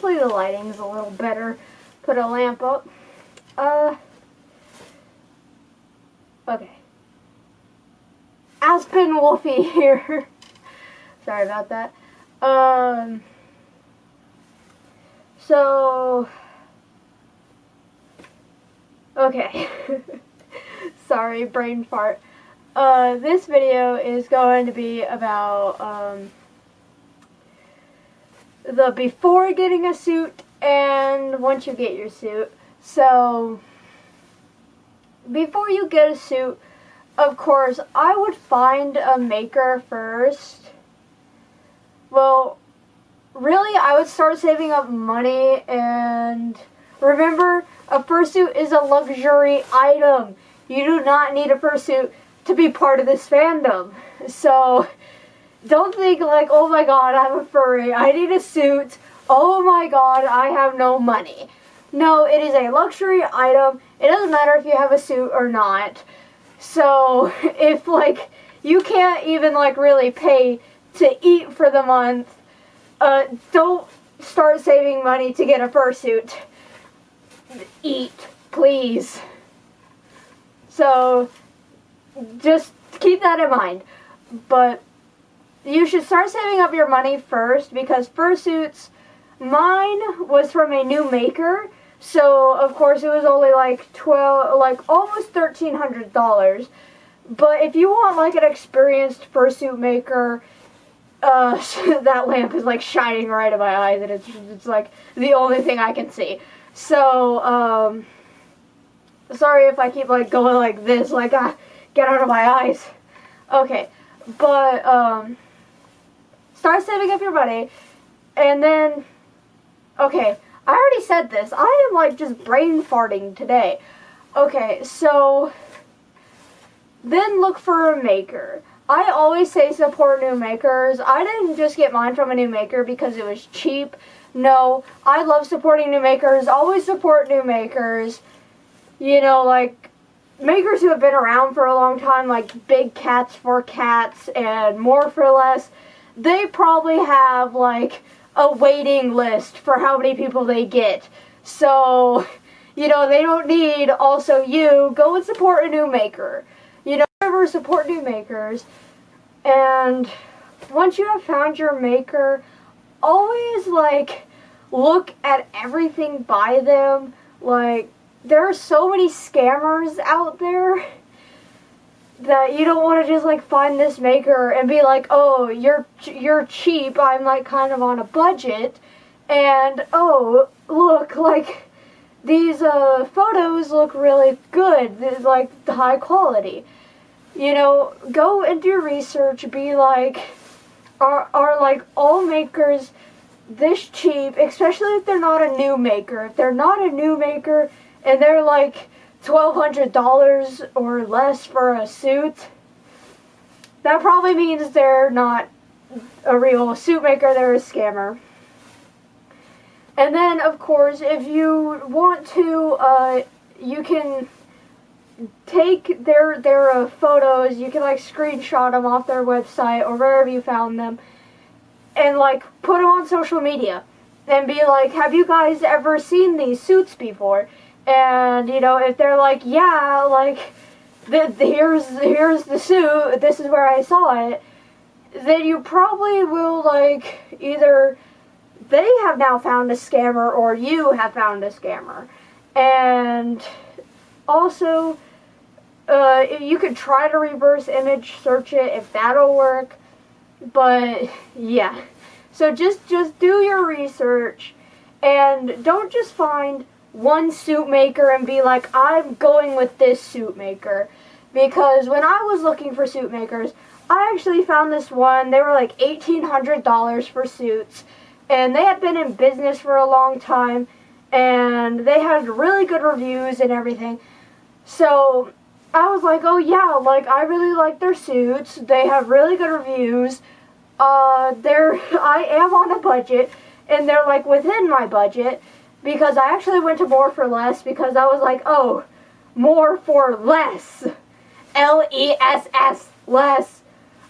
hopefully the lighting's a little better. Put a lamp up. Okay. Aspen Wolfie here. Sorry about that. So, okay. Sorry, brain fart. This video is going to be about, the before getting a suit and once you get your suit. So, before you get a suit, of course, I would find a maker first. Well, really, I would start saving up money, and remember, a fursuit is a luxury item. You do not need a fursuit to be part of this fandom. So, don't think like, oh my god, I'm a furry, I need a suit, oh my god, I have no money. No, it is a luxury item. It doesn't matter if you have a suit or not. So, if like, you can't even like really pay to eat for the month, don't start saving money to get a fursuit. Eat, please. So, just keep that in mind. But you should start saving up your money first, because fursuits, mine was from a new maker, so of course it was only like almost $1,300. But if you want like an experienced fursuit maker, that lamp is like shining right in my eyes, and it's like the only thing I can see. So, sorry if I keep like going like this, like, get out of my eyes. Okay, but, start saving up your money, and then, okay, I already said this, I am like just brain farting today. Okay, so, then look for a maker. I always say support new makers. I didn't just get mine from a new maker because it was cheap. No, I love supporting new makers. Always support new makers. You know, like, makers who have been around for a long time, like Big Cats for Cats and More for Less, they probably have, like, a waiting list for how many people they get. So, you know, they don't need also you. Go and support a new maker. You know, ever support new makers. And once you have found your maker, always, like, look at everything by them. Like, there are so many scammers out there that you don't want to just like find this maker and be like, oh, you're cheap, I'm like kind of on a budget, and oh, look, like these photos look really good, they're, like high quality. You know, go and do research, be like, are like all makers this cheap, especially if they're not a new maker. If they're not a new maker and they're like $1,200 or less for a suit, that probably means they're not a real suit maker, they're a scammer. And then, of course, if you want to, you can take their photos, you can like screenshot them off their website or wherever you found them, and like put them on social media and be like, have you guys ever seen these suits before? And, you know, if they're like, yeah, like, here's the suit, this is where I saw it, then you probably will, like, either they have now found a scammer or you have found a scammer. And also, you could try to reverse image search it if that'll work, but, yeah. So just do your research, and don't just find one suit maker and be like, I'm going with this suit maker. Because when I was looking for suit makers, I actually found this one. They were like $1,800 for suits, and they had been in business for a long time, and they had really good reviews and everything. So I was like, oh yeah, like I really like their suits. They have really good reviews. I am on a budget, and they're like within my budget. Because I actually went to More for Less, because I was like, oh, more for less. L-E-S-S, less.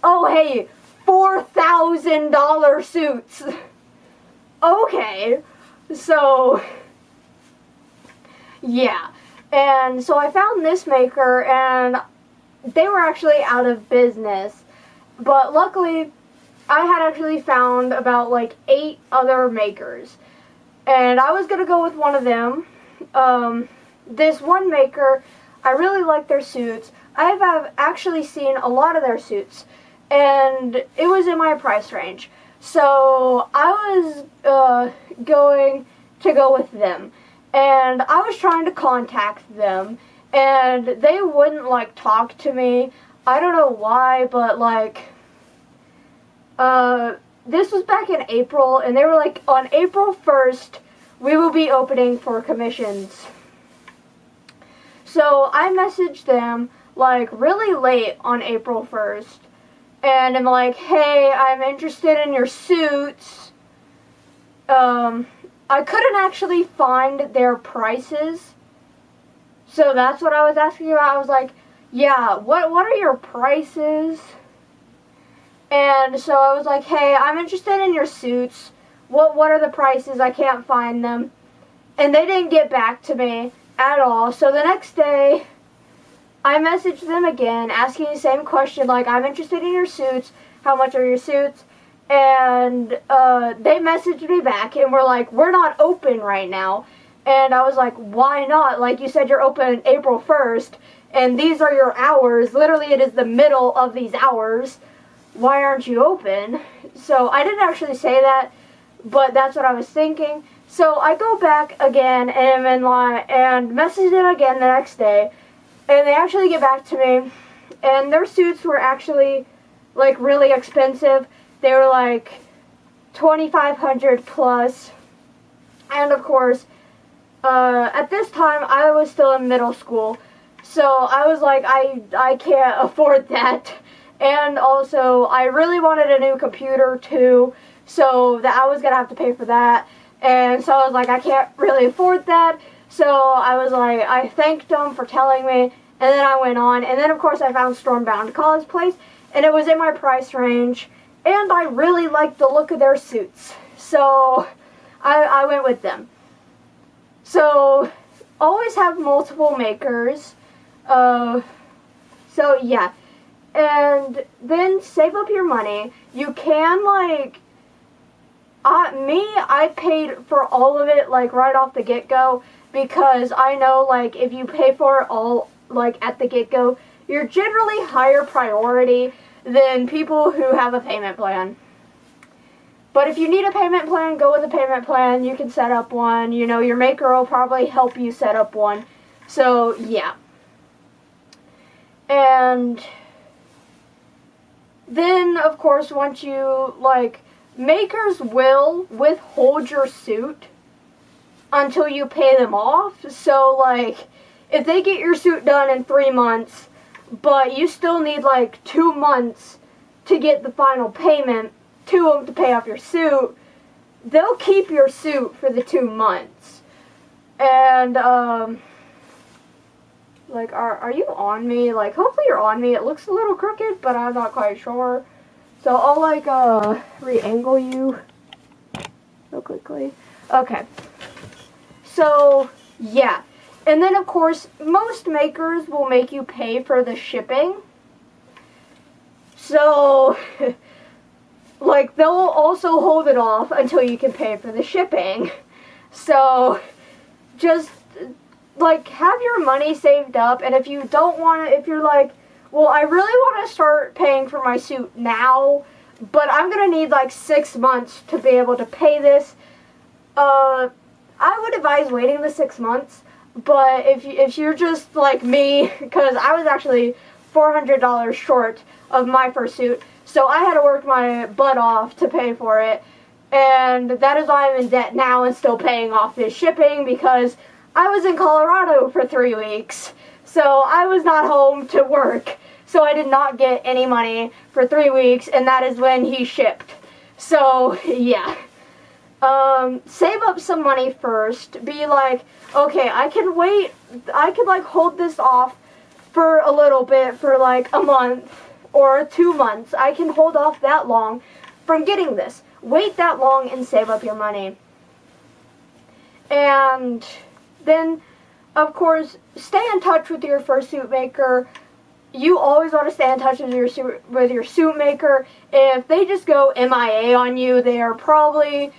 Oh, hey, $4,000 suits. Okay, So, yeah. And so I found this maker, and they were actually out of business. But luckily, I had actually found about like 8 other makers. And I was going to go with one of them. This one maker, I really like their suits. I have actually seen a lot of their suits, and it was in my price range. So I was going to go with them, and I was trying to contact them, and they wouldn't like talk to me. I don't know why, but like this was back in April, and they were like, on April 1st we will be opening for commissions. So I messaged them like really late on April 1st, and I'm like, hey, I'm interested in your suits. I couldn't actually find their prices, so that's what I was asking about. I was like, yeah, what are your prices? And so I was like, hey, I'm interested in your suits. What are the prices? I can't find them. And they didn't get back to me at all. So the next day, I messaged them again, asking the same question, like, I'm interested in your suits. How much are your suits? And they messaged me back and were like, we're not open right now. And I was like, why not? Like, you said you're open April 1st, and these are your hours. Literally, it is the middle of these hours. Why aren't you open? So I didn't actually say that, but that's what I was thinking. So I go back again and am in line and message them again the next day, and they actually get back to me, and their suits were actually like really expensive. They were like $2,500 plus, and of course, at this time I was still in middle school, so I was like, I can't afford that. And also, I really wanted a new computer too, so that I was going to have to pay for that. And so I was like, I can't really afford that. So I was like, I thanked them for telling me, and then I went on. And then, of course, I found Stormbound Cosplays, and it was in my price range. And I really liked the look of their suits. So I went with them. So always have multiple makers. So yeah. And then save up your money. You can, like, I paid for all of it, like, right off the get-go, because I know, like, if you pay for it all, like, at the get-go, you're generally higher priority than people who have a payment plan. But if you need a payment plan, go with a payment plan. You can set up one. You know, your maker will probably help you set up one. So, yeah. And then, of course, once you, like, makers will withhold your suit until you pay them off. So, like, if they get your suit done in 3 months, but you still need, like, 2 months to get the final payment to them to pay off your suit, they'll keep your suit for the 2 months. And, like, are you on me? Like, hopefully you're on me. It looks a little crooked, but I'm not quite sure. So I'll, like, re-angle you real quickly. Okay. So, yeah. And then, of course, most makers will make you pay for the shipping. So, like, they'll also hold it off until you can pay for the shipping. So, just, like, have your money saved up, and if you don't want to, if you're like, well, I really want to start paying for my suit now, but I'm going to need, like, 6 months to be able to pay this, I would advise waiting the 6 months, but if you're just like me, because I was actually $400 short of my fursuit, so I had to work my butt off to pay for it, and that is why I'm in debt now and still paying off this shipping, because I was in Colorado for 3 weeks, so I was not home to work, so I did not get any money for 3 weeks, and that is when he shipped. So, yeah. Save up some money first. Be like, okay, I can wait, I could, like, hold this off for a little bit, for, like, a month or 2 months. I can hold off that long from getting this. Wait that long and save up your money. And then, of course, stay in touch with your fursuit maker. You always want to stay in touch with your suit maker. If they just go MIA on you, they are probably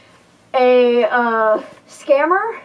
a scammer.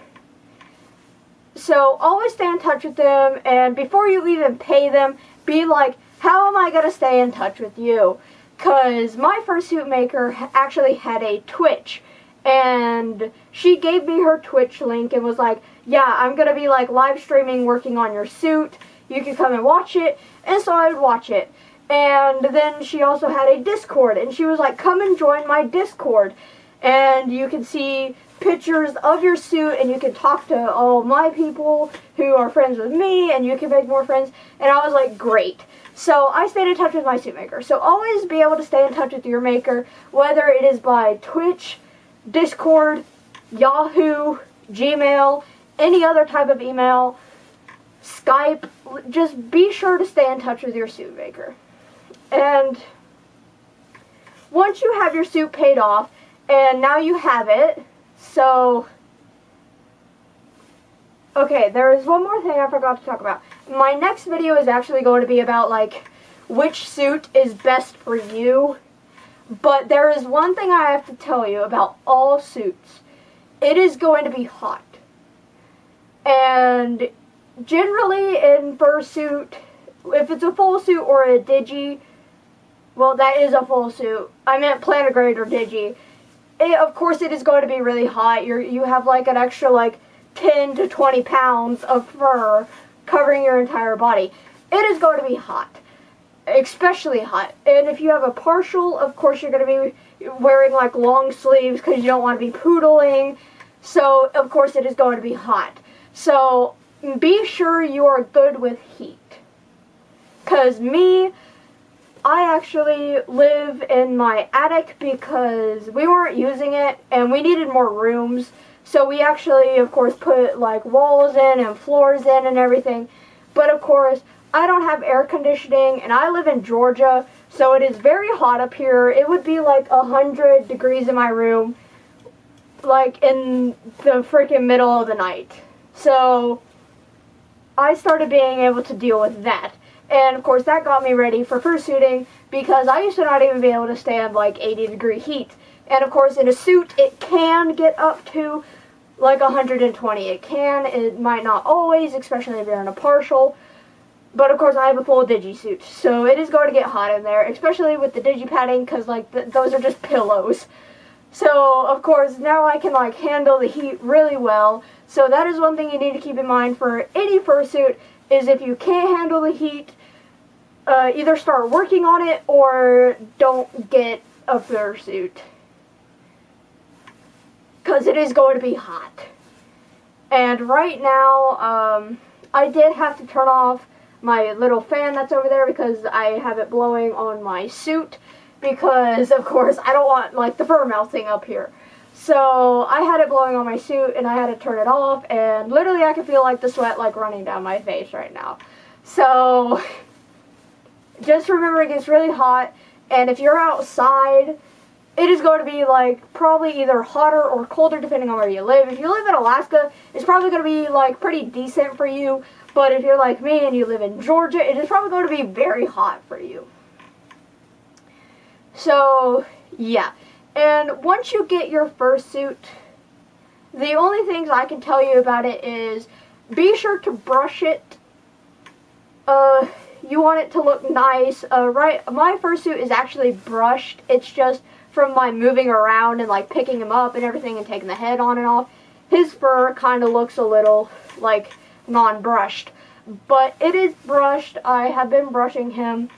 So always stay in touch with them, and before you even pay them, be like, how am I going to stay in touch with you? Because my fursuit maker actually had a Twitch, and she gave me her Twitch link and was like, yeah, I'm going to be like live streaming working on your suit. You can come and watch it. And so I would watch it. And then she also had a Discord, and she was like, come and join my Discord. And you can see pictures of your suit, and you can talk to all my people who are friends with me, and you can make more friends. And I was like, great. So I stayed in touch with my suit maker. So always be able to stay in touch with your maker, whether it is by Twitch, Discord, Yahoo, Gmail, any other type of email, Skype. Just be sure to stay in touch with your suit maker. And once you have your suit paid off, and now you have it, so, okay, there is one more thing I forgot to talk about. My next video is actually going to be about, like, which suit is best for you. But there is one thing I have to tell you about all suits. It is going to be hot. And generally in fursuit, if it's a full suit or a digi, well, that is a full suit. I meant plantigrade or digi. Of course, it is going to be really hot. You have like an extra like 10 to 20 pounds of fur covering your entire body. It is going to be hot, especially hot. And if you have a partial, of course, you're going to be wearing like long sleeves because you don't want to be poodling. So, of course, it is going to be hot. So, be sure you are good with heat. Because me, I actually live in my attic because we weren't using it and we needed more rooms. So we actually, of course, put like walls in and floors in and everything. But of course, I don't have air conditioning and I live in Georgia. So it is very hot up here. It would be like 100 degrees in my room, like in the freaking middle of the night. So I started being able to deal with that. And of course that got me ready for fursuiting because I used to not even be able to stand like 80-degree heat. And of course in a suit it can get up to like 120. It might not always, especially if you're in a partial. But of course I have a full digi suit, so it is going to get hot in there, especially with the digi padding because like those are just pillows. So of course now I can like handle the heat really well. So that is one thing you need to keep in mind for any fursuit, is if you can't handle the heat, either start working on it or don't get a fursuit. Because it is going to be hot. And right now, I did have to turn off my little fan that's over there because I have it blowing on my suit. Because, of course, I don't want, like, the fur melting up here. So, I had it blowing on my suit and I had to turn it off. And literally I can feel, like, the sweat, like, running down my face right now. So, just remember it gets really hot. And if you're outside, it is going to be, like, probably either hotter or colder depending on where you live. If you live in Alaska, it's probably going to be, like, pretty decent for you. But if you're like me and you live in Georgia, it is probably going to be very hot for you. So, yeah. And once you get your fursuit, the only things I can tell you about it is be sure to brush it. You want it to look nice. Right, my fursuit is actually brushed. It's just from my moving around and like picking him up and everything and taking the head on and off. His fur kind of looks a little like non-brushed. But it is brushed. I have been brushing him.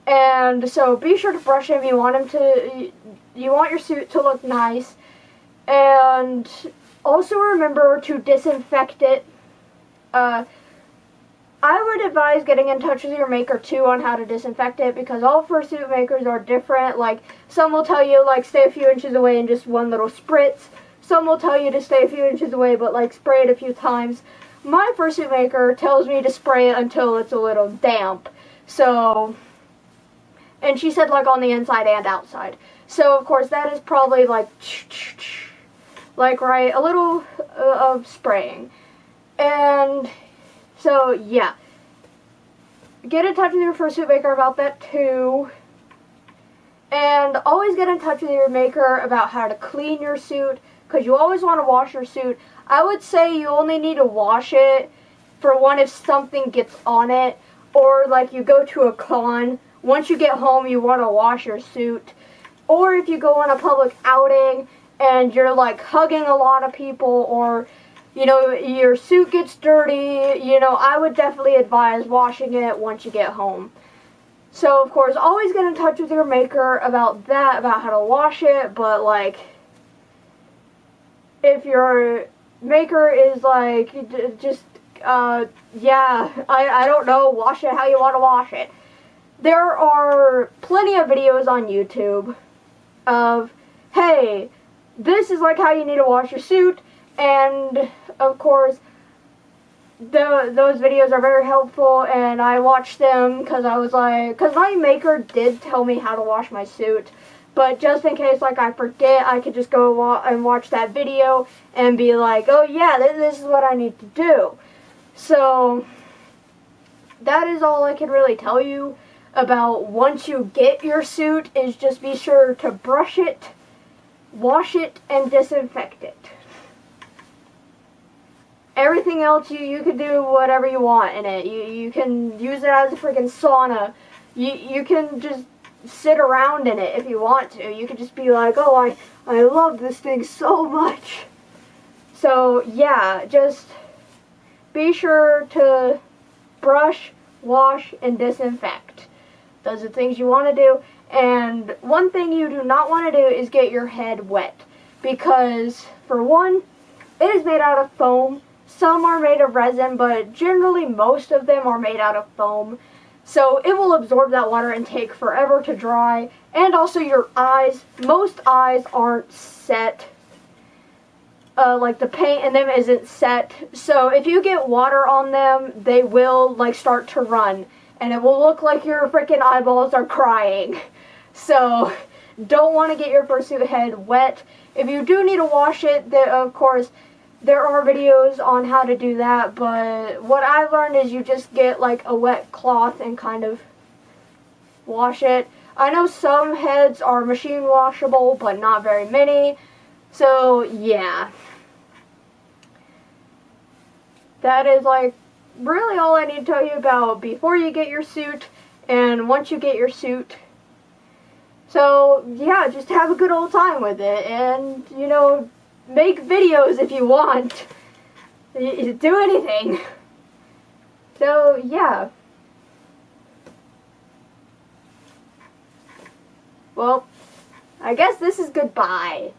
And so be sure to brush him. You want your suit to look nice. And also remember to disinfect it. I would advise getting in touch with your maker too on how to disinfect it, because all fursuit makers are different. Like, some will tell you like stay a few inches away and just one little spritz. Some will tell you to stay a few inches away but like spray it a few times. My fursuit maker tells me to spray it until it's a little damp. So, and she said like on the inside and outside. So of course that is probably like right, a little of spraying. And so, yeah. Get in touch with your fursuit maker about that too. And always get in touch with your maker about how to clean your suit, because you always want to wash your suit. I would say you only need to wash it for one if something gets on it, or like you go to a con. Once you get home, you want to wash your suit. Or if you go on a public outing and you're like hugging a lot of people, or you know, your suit gets dirty, you know, I would definitely advise washing it once you get home. So, of course, always get in touch with your maker about that, about how to wash it, but, like, if your maker is, like, just, yeah, I don't know, wash it how you want to wash it. There are plenty of videos on YouTube of, hey, this is, like, how you need to wash your suit. And, of course, those videos are very helpful, and I watched them because I was like, because my maker did tell me how to wash my suit, but just in case, like, I forget, I could just go and watch that video and be like, oh yeah, this is what I need to do. So, that is all I can really tell you about once you get your suit, is just be sure to brush it, wash it, and disinfect it. Everything else, you can do whatever you want in it. You can use it as a freaking sauna. You can just sit around in it if you want to. You can just be like, oh, I love this thing so much. So, yeah, just be sure to brush, wash, and disinfect. Those are things you want to do. And one thing you do not want to do is get your head wet. Because, for one, it is made out of foam. Some are made of resin, but generally most of them are made out of foam. So it will absorb that water and take forever to dry. And also your eyes. Most eyes aren't set. Like the paint in them isn't set. So if you get water on them, they will like start to run. And it will look like your freaking eyeballs are crying. So don't want to get your fursuit head wet. If you do need to wash it, of course, there are videos on how to do that, but what I've learned is you just get like a wet cloth and kind of wash it. I know some heads are machine washable, but not very many. So, yeah. That is like really all I need to tell you about before you get your suit and once you get your suit. So, yeah, just have a good old time with it and, you know, make videos if you want. Do anything. So, yeah. Well, I guess this is goodbye.